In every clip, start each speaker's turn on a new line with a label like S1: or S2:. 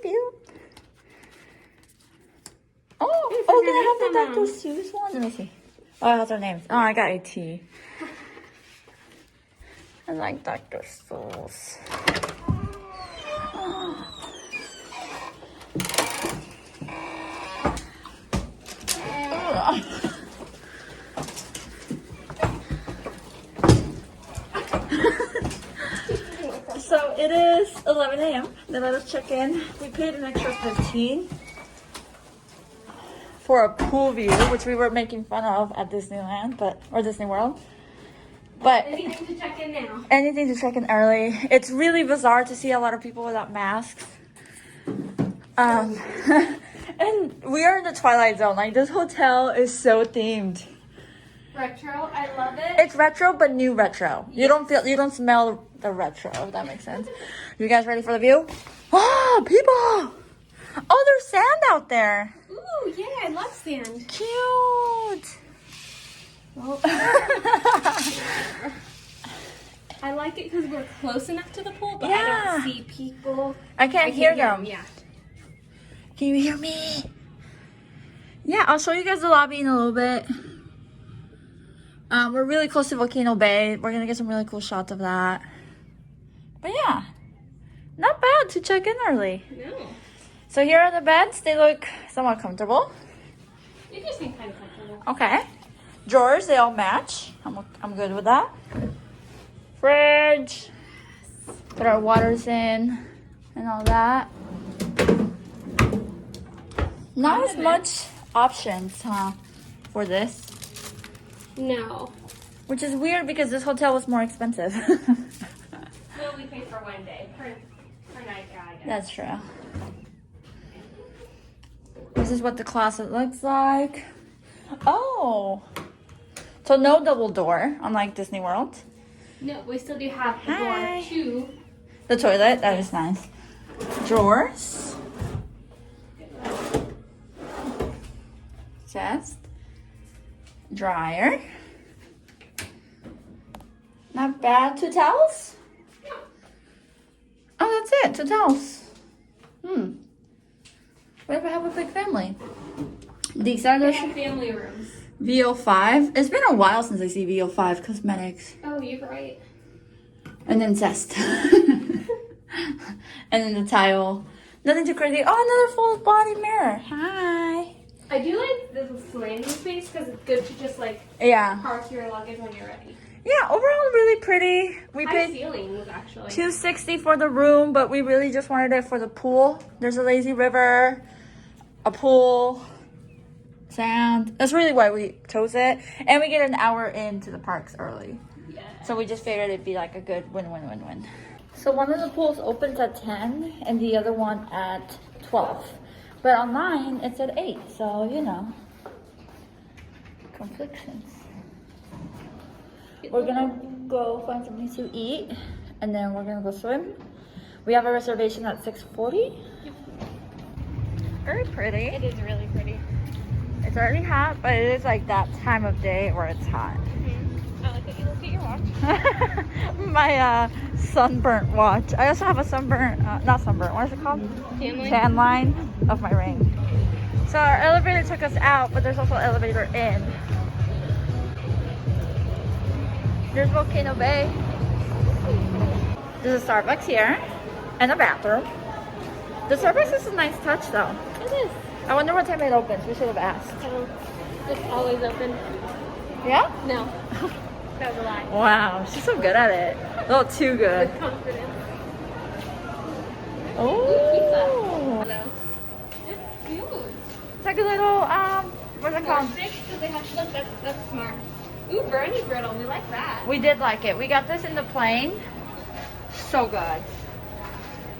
S1: pew, pew. Oh, can I have the Dr. Seuss one? Let me see. Oh, it has our names. Oh, I got AT. I like Dr. Seuss. So it is 11 a.m. They let us check in. We paid an extra $15 for a pool view, which we were making fun of at Disneyland, or Disney World. But
S2: anything to check in now.
S1: Anything to check in early. It's really bizarre to see a lot of people without masks. And we are in the Twilight Zone. Like, this hotel is so themed.
S2: Retro, I love it.
S1: It's retro, but new retro. Yes. You don't smell the retro, if that makes sense. You guys ready for the view? Oh, people! Oh, there's sand out there.
S2: Ooh, yeah, I love sand.
S1: Cute. Oh.
S2: I like it because we're close enough to the pool, but
S1: Yeah.
S2: I don't see people.
S1: I can't hear them.
S2: Yeah.
S1: Can you hear me? Yeah, I'll show you guys the lobby in a little bit. We're really close to Volcano Bay. We're gonna get some really cool shots of that. But yeah, not bad to check in early.
S2: No.
S1: So here are the beds. They look somewhat comfortable.
S2: They just seem kind of comfortable.
S1: Okay. Drawers, they all match. I'm good with that. Fridge. Put our waters in and all that. Not as much options, huh, for this.
S2: No.
S1: Which is weird because this hotel was more expensive.
S2: Well, we paid for one day per night, yeah, I guess.
S1: That's true. This is what the closet looks like. Oh. So no double door, unlike Disney World.
S2: No, we still do have the
S1: Hi.
S2: door to
S1: The toilet, that is nice. Drawers. Chest. Dryer. Not bad. 2 towels? Oh, that's it. 2 towels. What if I have a big family? These are the
S2: family rooms.
S1: VO5. It's been a while since I see VO5 cosmetics.
S2: Oh, you're right.
S1: And then Zest. And then the tile. Nothing too crazy. Oh, another full body mirror. Hi.
S2: I do like this landing space because it's good to just like
S1: Yeah.
S2: park your luggage when you're ready.
S1: Yeah, overall really pretty. We
S2: High
S1: paid
S2: ceilings actually.
S1: $260 for the room, but we really just wanted it for the pool. There's a lazy river, a pool, sand. That's really why we chose it. And we get an hour into the parks early.
S2: Yeah.
S1: So we just figured it'd be like a good win-win-win-win. So one of the pools opens at 10 and the other one at 12. But online it's at 8, so you know. Conflictions. We're gonna go find something to eat and then we're gonna go swim. We have a reservation at 6:40. Very pretty.
S2: It is really pretty.
S1: It's already hot, but it is like that time of day where it's hot.
S2: I like that you look at your watch.
S1: My sunburnt watch. I also have a sunburnt, not sunburnt, what is it called?
S2: Tan line?
S1: Tan line of my ring. So our elevator took us out, but there's also an elevator in. There's Volcano Bay. There's a Starbucks here and a bathroom. The Starbucks is a nice touch though.
S2: It is.
S1: I wonder what time it opens. We should have asked.
S2: It's always open.
S1: Yeah?
S2: No. That was a lie.
S1: Wow, she's so good at it. A little too good.
S2: With confidence.
S1: Oh.
S2: Hello. It's cute.
S1: It's like a little, what's it called?
S2: They have, look, that's smart. Ooh, Bernie griddle. We like that.
S1: We did like it. We got this in the plane. So good.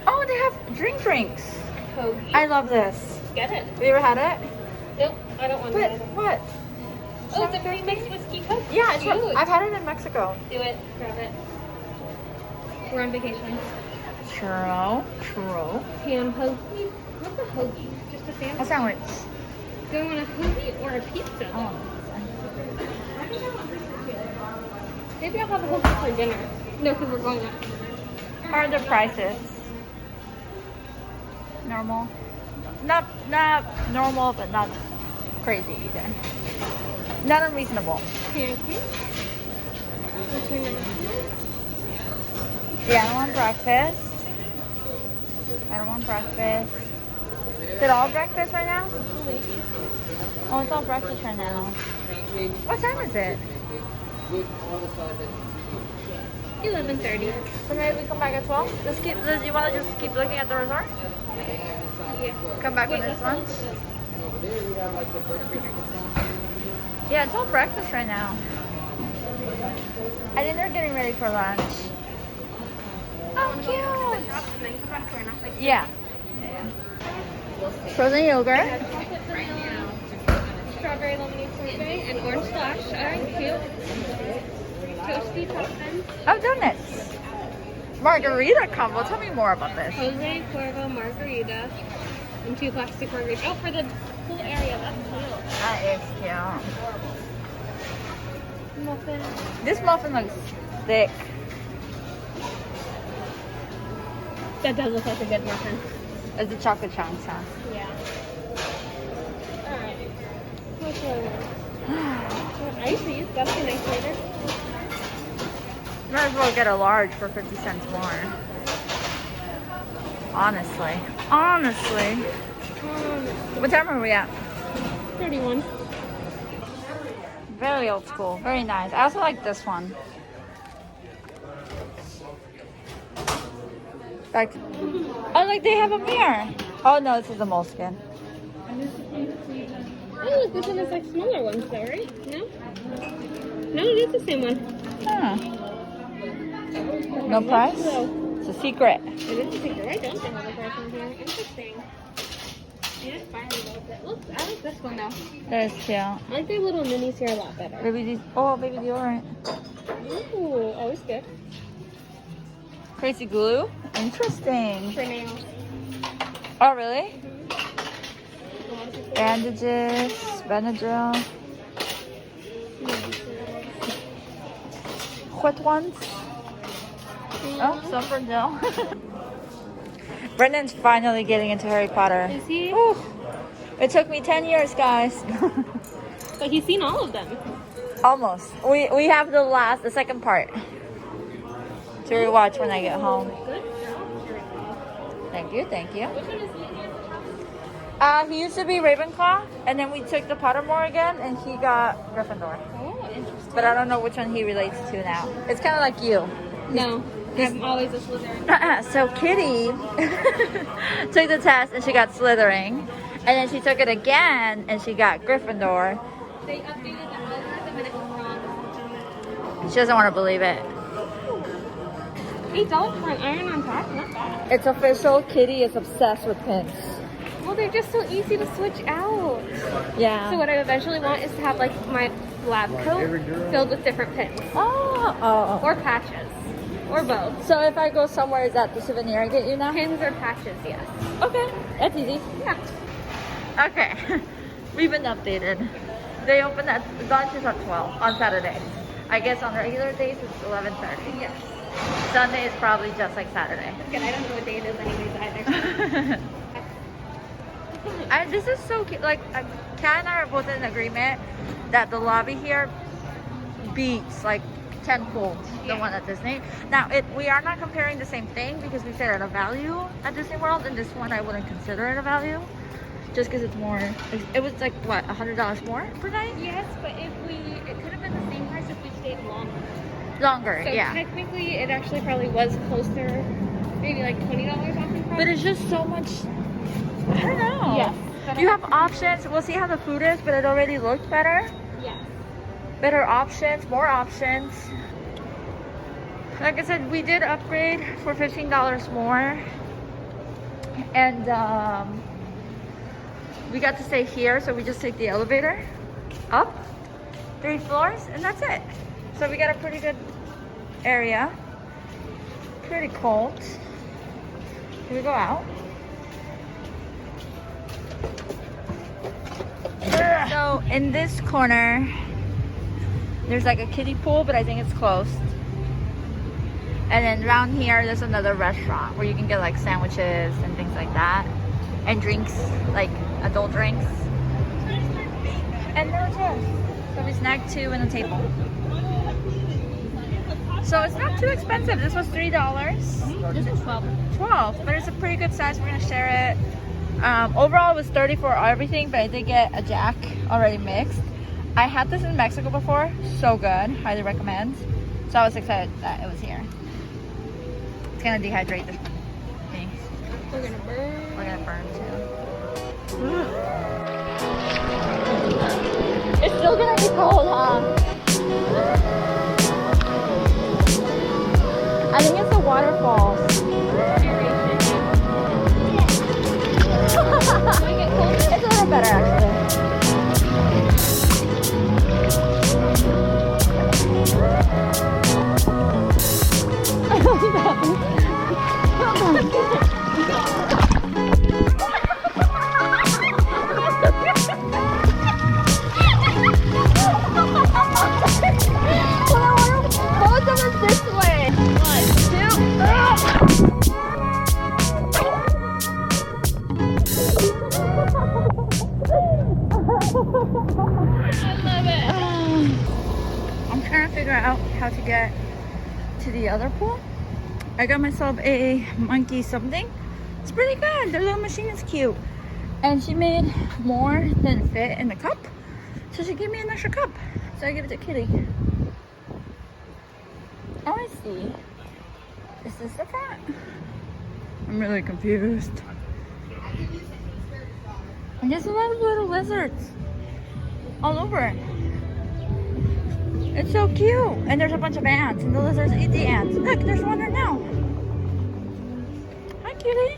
S1: Oh, they have drinks.
S2: Hoagie.
S1: I love this.
S2: Get it.
S1: Have you ever had it?
S2: Nope, I don't want
S1: But
S2: to.
S1: what?
S2: Oh, it's a very mixed whiskey Coke.
S1: Yeah, it's
S2: Cute.
S1: I've had it in Mexico.
S2: Do it. Grab it. We're on vacation.
S1: True.
S2: Ham hoagie. What's a hoagie? Just a sandwich?
S1: A sandwich.
S2: Do you want a hoagie or a pizza?
S1: Oh.
S2: Maybe I'll have a hoagie for dinner. No, because we're going up.
S1: How are the prices? normal. Not normal, but not crazy either. Not unreasonable.
S2: Pancakes. What's your number?
S1: Yeah, I don't want breakfast. I don't want breakfast. Is it all breakfast right now? Oh, it's all breakfast right now. What time is it?
S2: 11:30.
S1: So maybe we come back at 12? Do you want to just keep looking at the resort?
S2: Yeah.
S1: Come back when it's lunch? Yeah, it's all breakfast right now. I think they're getting ready for lunch. Oh, cute! Yeah. Frozen yogurt.
S2: Strawberry lemonade sorbet and orange splash. Alright, cute. Toasty toppin'.
S1: Oh, donuts. Margarita combo. Tell me more about this.
S2: Jose Cuervo margarita and 2 plastic margaritas. Oh, for the pool area. That's cute.
S1: That is cute.
S2: Muffin.
S1: This muffin looks thick.
S2: That does look like a good muffin.
S1: It's the chocolate chunks, huh?
S2: Yeah. Alright. What's your ices? That's a nice later.
S1: Might as well get a large for 50 cents more. Honestly. What time are we at?
S2: 31.
S1: Very old school. Very nice. I also like this one. Back to... Oh, like they have a mirror. Oh no, this is the moleskin.
S2: Oh, look, this one is like smaller ones though, right? No? No, it is the same one.
S1: Huh. No price? It's a secret.
S2: It is a secret. I don't have a price on here. Interesting. I just finally loved it. Look, I like this one now.
S1: That is cute.
S2: I like their little minis here a lot better.
S1: Baby, these. Oh, baby deodorant.
S2: Ooh, always good.
S1: Crazy glue. Interesting.
S2: For nails.
S1: Oh, really? Bandages, Benadryl. Wet ones. Oh, some for Jill. Brendan's finally getting into Harry Potter.
S2: Is he?
S1: Ooh. It took me 10 years, guys.
S2: But he's seen all of them.
S1: Almost. We have the second part to rewatch when I get home.
S2: Good.
S1: Thank you.
S2: Which one is he?
S1: He used to be Ravenclaw, and then we took the Pottermore again, and he got Gryffindor.
S2: Oh, interesting.
S1: But I don't know which one he relates to now. It's kind of like you.
S2: No, I'm always a Slytherin.
S1: So Kitty took the test, and she got Slytherin. And then she took it again, and she got Gryffindor.
S2: They updated the algorithm and it was wrong.
S1: She doesn't want to believe it.
S2: $8 for an iron on top? Not bad.
S1: It's official. Kitty is obsessed with pins.
S2: Well, they're just so easy to switch out.
S1: Yeah.
S2: So what I eventually want is to have like my lab coat filled with different pins.
S1: Oh.
S2: Or patches. Or both.
S1: So if I go somewhere, is that the souvenir I get you now?
S2: Pins or patches, yes.
S1: Okay. That's easy.
S2: Yeah.
S1: Okay. We've been updated. They open at lunch is at 12 on Saturday. I guess on regular days it's 11:30.
S2: Yes.
S1: Sunday is probably just like Saturday.
S2: Good, I don't know what day it is anyways either.
S1: This is so cute. Like, Kat and I are both in agreement that the lobby here beats like tenfold the one at Disney. Now, we are not comparing the same thing because we said at a value at Disney World, and this one I wouldn't consider it a value, just because it's more. It was like what, $100 more per night?
S2: Yes, but it could have been the same price if we stayed longer.
S1: Longer,
S2: So
S1: yeah.
S2: technically, it actually probably was closer, maybe like $20 off in price.
S1: But it's just so much. I don't know.
S2: Yes.
S1: You have options. We'll see how the food is, but it already looked better.
S2: Yes.
S1: Better options, more options. Like I said, we did upgrade for $15 more. And we got to stay here, so we just take the elevator up 3 floors, and that's it. So we got a pretty good area. Pretty cold. Can we go out? So in this corner, there's like a kiddie pool, but I think it's closed. And then around here, there's another restaurant where you can get like sandwiches and things like that. and drinks, like adult drinks. And there were chairs. So we snagged 2 in a table. So it's not too expensive. This was $3.
S2: This is 12.
S1: 12, but it's a pretty good size. We're gonna share it. Overall, it was 30 for everything, but I did get a Jack already mixed. I had this in Mexico before, so good. Highly recommend. So I was excited that it was here. It's gonna dehydrate the thing.
S2: We're gonna burn.
S1: We're gonna burn too. It's still gonna be cold, huh? I think it's the waterfalls. It's a little better actually. Both of us this way. 1, 2. I'm trying to figure out how to get to the other pool. I got myself a monkey something. It's pretty good. Their little machine is cute. And she made more than fit in the cup. So she gave me an extra cup. So I give it to Kitty. Oh, I see. Is this the front? I'm really confused. And there's a lot of little lizards all over. It's so cute. And there's a bunch of ants, and the lizards eat the ants. Look, there's one right now. Hi, Kitty.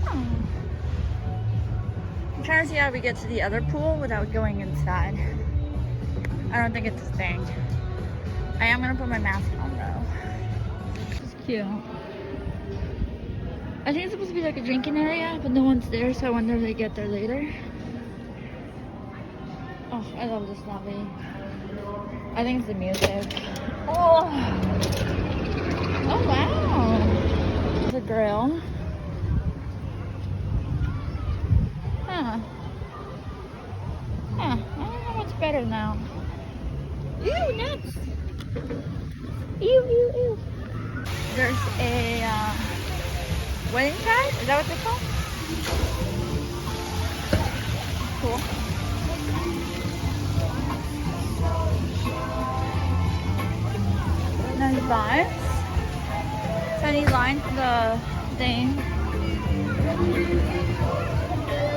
S1: Oh. I'm trying to see how we get to the other pool without going inside. I don't think it's a thing. I am gonna put my mask on though. This is cute. I think it's supposed to be like a drinking area, but no one's there, so I wonder if they get there later. Oh, I love this lobby. I think it's the music. Oh, oh wow. There's a grill. Huh. Huh. I don't know what's better now. Ew, nuts. Ew, ew, ew. There's a wedding pad. Is that what they're called? Cool. Nice vibes. Tiny line for the thing.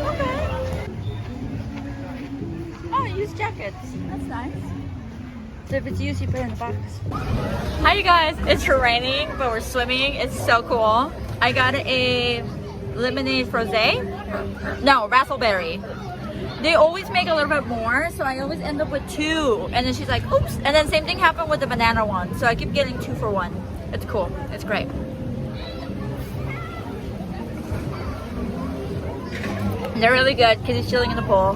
S1: Okay. Oh, use jackets. That's nice. So if it's used, you put it in the box. Hi you guys, it's raining, but we're swimming. It's so cool. I got a lemonade frosé. No, raspberry. They always make a little bit more, so I always end up with 2. And then she's like, oops. And then same thing happened with the banana one. So I keep getting 2 for 1. It's cool. It's great. They're really good. Kitty's chilling in the pool.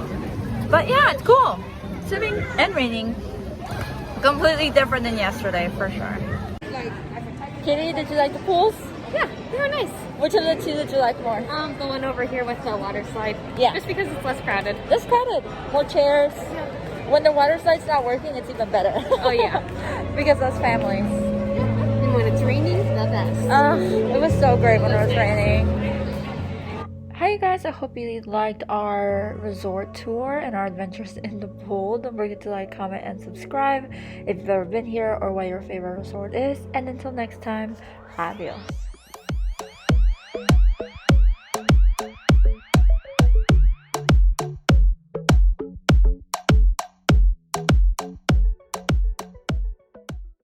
S1: But yeah, it's cool. Swimming and raining. Completely different than yesterday, for sure. Kitty, did you like the pools?
S2: Yeah, they were nice.
S1: Which of the 2 did you like more?
S2: The one over here with the water slide.
S1: Yeah.
S2: Just because it's less crowded.
S1: Less crowded. More chairs.
S2: Yeah.
S1: When the water slide's not working, it's even better.
S2: Oh yeah.
S1: Because those families.
S2: And when it's raining, the best.
S1: It was so great when it was raining. Hi you guys, I hope you liked our resort tour and our adventures in the pool. Don't forget to like, comment, and subscribe if you've ever been here or what your favorite resort is. And until next time, adios.